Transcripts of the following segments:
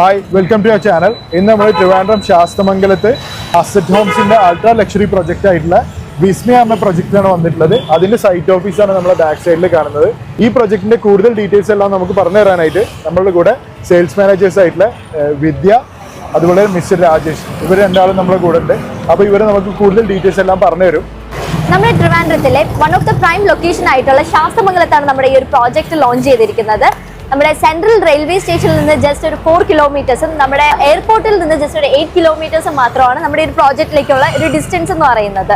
Hi, welcome to our channel. In the Trivandrum Shastamangalate, Asset Homes in the ultra luxury project. Vismya project is the site office on the back side. This project is the details of sales manager site Vidya Mr. Rajesh. Details one of the prime location Shastamangalathan project launch. നമ്മുടെ central railway സ്റ്റേഷനിൽ നിന്ന് just ഒരു 4 കിലോമീറ്റേഴ്സും നമ്മുടെ എയർപോർട്ടിൽ നിന്ന് just ഒരു 8 കിലോമീറ്റേഴ്സും മാത്രമാണ് നമ്മുടെ ഈ പ്രോജക്റ്റിലേക്കുള്ള ഒരു ഡിസ്റ്റൻസ് എന്ന് പറയുന്നത്.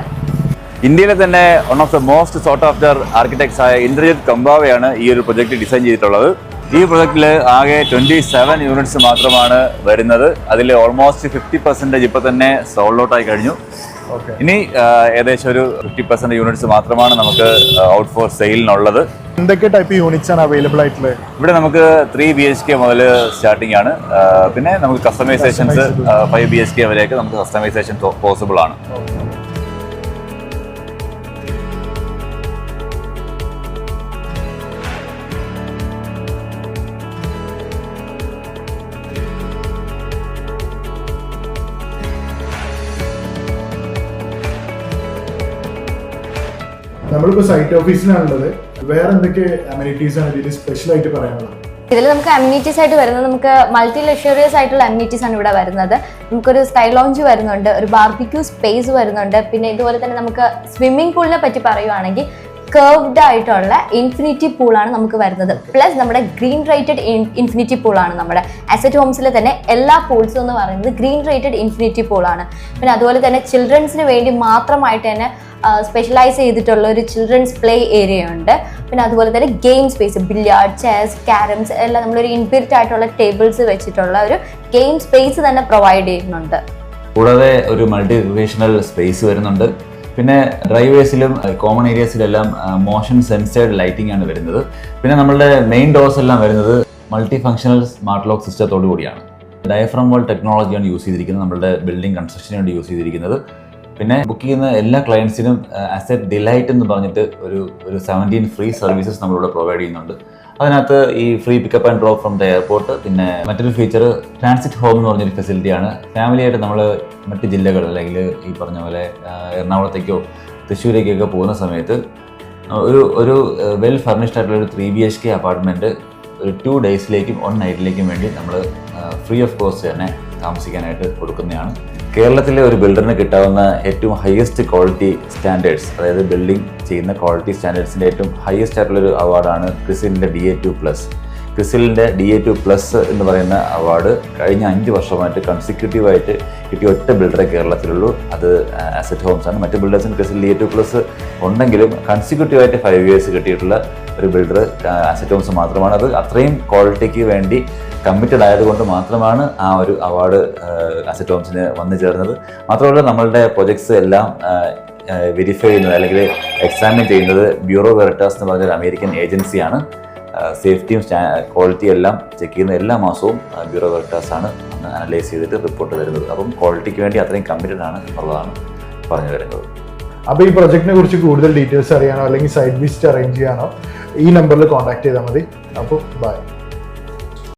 ഇന്ത്യയിലെ തന്നെ one of the most sort after architects ആയ ഇന്ദ്രജിത്ത് കമ്പാവയാണ് ഈ ഒരു പ്രൊജക്ട് ഡിസൈൻ ചെയ്തിട്ടുള്ളത്. ഈ പ്രൊജക്റ്റിൽ ആകെ 27 യൂണിറ്റ്സ് മാത്രമാണ് വരുന്നത്. അതിൽ ഓൾമോസ്റ്റ് 50% ഇപ്പോൾ തന്നെ സോൾഡ് ഔട്ട് ആയി കഴിഞ്ഞു. ഇനി ഏകദേശം ഒരു 50% യൂണിറ്റ്സ് മാത്രമാണ് നമുക്ക് ഔട്ട് ഫോർ സെയിലിനുള്ളത്. എന്തൊക്കെ ടൈപ്പ് യൂണിറ്റ്സ് ആണ് അവൈലബിൾ ആയിട്ടുള്ളത്? ഇവിടെ നമുക്ക് 3 BHK മുതൽ സ്റ്റാർട്ടിംഗ് ആണ്. പിന്നെ നമുക്ക് കസ്റ്റമൈസേഷൻസ് 5 BHK വരെയൊക്കെ നമുക്ക് കസ്റ്റമൈസേഷൻ പോസിബിൾ ആണ്. നമ്മളിപ്പോൾ സൈറ്റ് ഓഫീസിലാണുള്ളത്. വേറെ എന്തൊക്കെ അമ്യൂണിറ്റീസ് ആണ് ഇതിൽ സ്പെഷ്യൽ ആയിട്ട് പറയാനുള്ളത്? ഇതിൽ നമുക്ക് അമ്യൂണിറ്റീസ് ആയിട്ട് വരുന്നത് നമുക്ക് മൾട്ടി ലക്ഷറിയസ് ആയിട്ടുള്ള അമ്യൂണിറ്റീസ് ആണ് ഇവിടെ വരുന്നത്. നമുക്കൊരു സ്കൈ ലോഞ്ച് വരുന്നുണ്ട്, ഒരു ബാർബിക്യൂ സ്പേസ് വരുന്നുണ്ട്. പിന്നെ ഇതുപോലെ തന്നെ നമുക്ക് സ്വിമ്മിംഗ് പൂളിനെ പറ്റി പറയുവാണെങ്കിൽ കർവ്ഡ് ആയിട്ടുള്ള ഇൻഫിനിറ്റി പൂളാണ് നമുക്ക് വരുന്നത്. പ്ലസ് നമ്മുടെ ഗ്രീൻ റേറ്റഡ് ഇൻഫിനിറ്റി പൂളാണ്. നമ്മുടെ അസറ്റ് ഹോംസിലെ തന്നെ എല്ലാ പൂൾസും എന്ന് പറയുന്നത് ഗ്രീൻ റേറ്റഡ് ഇൻഫിനിറ്റി പൂളാണ്. പിന്നെ അതുപോലെ തന്നെ ചിൽഡ്രൻസിന് വേണ്ടി മാത്രമായിട്ട് തന്നെ സ്പെഷ്യലൈസ് ചെയ്തിട്ടുള്ള ഒരു ചിൽഡ്രൻസ് പ്ലേ ഏരിയ ഉണ്ട്. പിന്നെ അതുപോലെ തന്നെ game space, billiard, chess, carroms എല്ലാം നമ്മളൊരു ഇൻബിൽറ്റ് ആയിട്ടുള്ള ടേബിൾസ് വെച്ചിട്ടുള്ള ഒരു ഗെയിം സ്പേസ് തന്നെ പ്രൊവൈഡ് ചെയ്യുന്നുണ്ട്. കൂടാതെ ഒരു മൾട്ടി റിക്രിയേഷണൽ സ്പേസ് വരുന്നുണ്ട്. പിന്നെ ഡ്രൈവേഴ്സിലും കോമൺ ഏരിയസിലെല്ലാം മോഷൻ സെൻസേർഡ് ലൈറ്റിംഗ് ആണ് വരുന്നത്. പിന്നെ നമ്മളുടെ മെയിൻ ഡോർസ് എല്ലാം വരുന്നത് മൾട്ടി ഫങ്ഷണൽ സ്മാർട്ട് ലോക്ക് സിസ്റ്റത്തോടു കൂടിയാണ്. ഡയഫ്രം വാൾ ടെക്നോളജിയാണ് യൂസ് ചെയ്തിരിക്കുന്നത്, നമ്മളുടെ ബിൽഡിംഗ് കൺസ്ട്രക്ഷന് വേണ്ടി യൂസ് ചെയ്തിരിക്കുന്നത്. പിന്നെ ബുക്ക് ചെയ്യുന്ന എല്ലാ ക്ലയൻസിനും അസറ്റ് ഡിലൈറ്റ് എന്ന് പറഞ്ഞിട്ട് ഒരു 17 ഫ്രീ സർവീസസ് നമ്മളിവിടെ പ്രൊവൈഡ് ചെയ്യുന്നുണ്ട്. അതിനകത്ത് ഈ free pickup and drop from the airport. പിന്നെ മറ്റൊരു ഫീച്ചർ ട്രാൻസിറ്റ് ഹോം എന്ന് പറഞ്ഞൊരു ഫെസിലിറ്റിയാണ്. ഫാമിലിയായിട്ട് നമ്മൾ മറ്റ് ജില്ലകൾ അല്ലെങ്കിൽ ഈ പറഞ്ഞ പോലെ എറണാകുളത്തേക്കോ തൃശ്ശൂരേക്കൊക്കെ പോകുന്ന സമയത്ത് ഒരു വെൽ ഫർണിഷ്ഡ് ആയിട്ടുള്ള ഒരു 3 BHK അപ്പാർട്ട്മെൻറ്റ് ഒരു 2 ഡേയ്സിലേക്കും 1 നൈറ്റിലേക്കും വേണ്ടി നമ്മൾ ഫ്രീ ഓഫ് കോസ്റ്റ് തന്നെ താമസിക്കാനായിട്ട് കൊടുക്കുന്നതാണ്. കേരളത്തിലെ ഒരു ബിൽഡറിന് കിട്ടാവുന്ന ഏറ്റവും ഹയസ്റ്റ് ക്വാളിറ്റി സ്റ്റാൻഡേർഡ്സ്, അതായത് ബിൽഡിംഗ് ചെയ്യുന്ന ക്വാളിറ്റി സ്റ്റാൻഡേർഡ്സിൻ്റെ ഏറ്റവും ഹയസ്റ്റ് ആയിട്ടുള്ളൊരു അവാർഡാണ് ക്രിസിലിൻ്റെ DA2+. ക്രിസിലിൻ്റെ DA2+ എന്ന് പറയുന്ന അവാർഡ് കഴിഞ്ഞ 5 വർഷമായിട്ട് കൺസിക്യൂട്ടീവായിട്ട് കിട്ടിയ ഒറ്റ ബിൽഡറെ കേരളത്തിലുള്ളൂ. അത് അസറ്റ് ഹോംസ് ആണ്. മറ്റ് ബിൽഡേഴ്സിന് ക്രിസിൽ DA2+ ഉണ്ടെങ്കിലും കൺസിക്യൂട്ടീവായിട്ട് 5 years കിട്ടിയിട്ടുള്ള ഒരു ബിൽഡർ അസറ്റ് ഹോംസ് മാത്രമാണ്. അത് അത്രയും ക്വാളിറ്റിക്ക് വേണ്ടി കമ്മിറ്റഡ് ആയതുകൊണ്ട് മാത്രമാണ് ആ ഒരു അവാർഡ് അസറ്റ് ഹോംസിന് വന്നു ചേർന്നത്. മാത്രമല്ല നമ്മളുടെ പ്രൊജക്ട്സ് എല്ലാം വെരിഫൈ ചെയ്യുന്നത് അല്ലെങ്കിൽ എക്സാമിൻ ചെയ്യുന്നത് ബ്യൂറോ വെറിറ്റാസ് എന്ന് പറഞ്ഞൊരു അമേരിക്കൻ ഏജൻസിയാണ്. സേഫ്റ്റിയും ക്വാളിറ്റിയും എല്ലാം ചെക്ക് ചെയ്യുന്ന എല്ലാ മാസവും ബ്യൂറോ വെറിറ്റാസ് ആണ് അനലൈസ് ചെയ്തിട്ട് റിപ്പോർട്ട് തരുന്നത്. അപ്പം ക്വാളിറ്റിക്ക് വേണ്ടി അത്രയും കമ്മിറ്റഡ് ആണ് എന്നുള്ളതാണ് പറഞ്ഞു വരുന്നത്. അപ്പോൾ ഈ പ്രൊജക്റ്റിനെ കുറിച്ച് കൂടുതൽ ഡീറ്റെയിൽസ് അറിയാനോ അല്ലെങ്കിൽ സൈറ്റ് വിസിറ്റ് അറേഞ്ച് ചെയ്യാനോ ഈ നമ്പറിൽ കോൺടാക്ട് ചെയ്താൽ മതി. അപ്പോൾ ബൈ.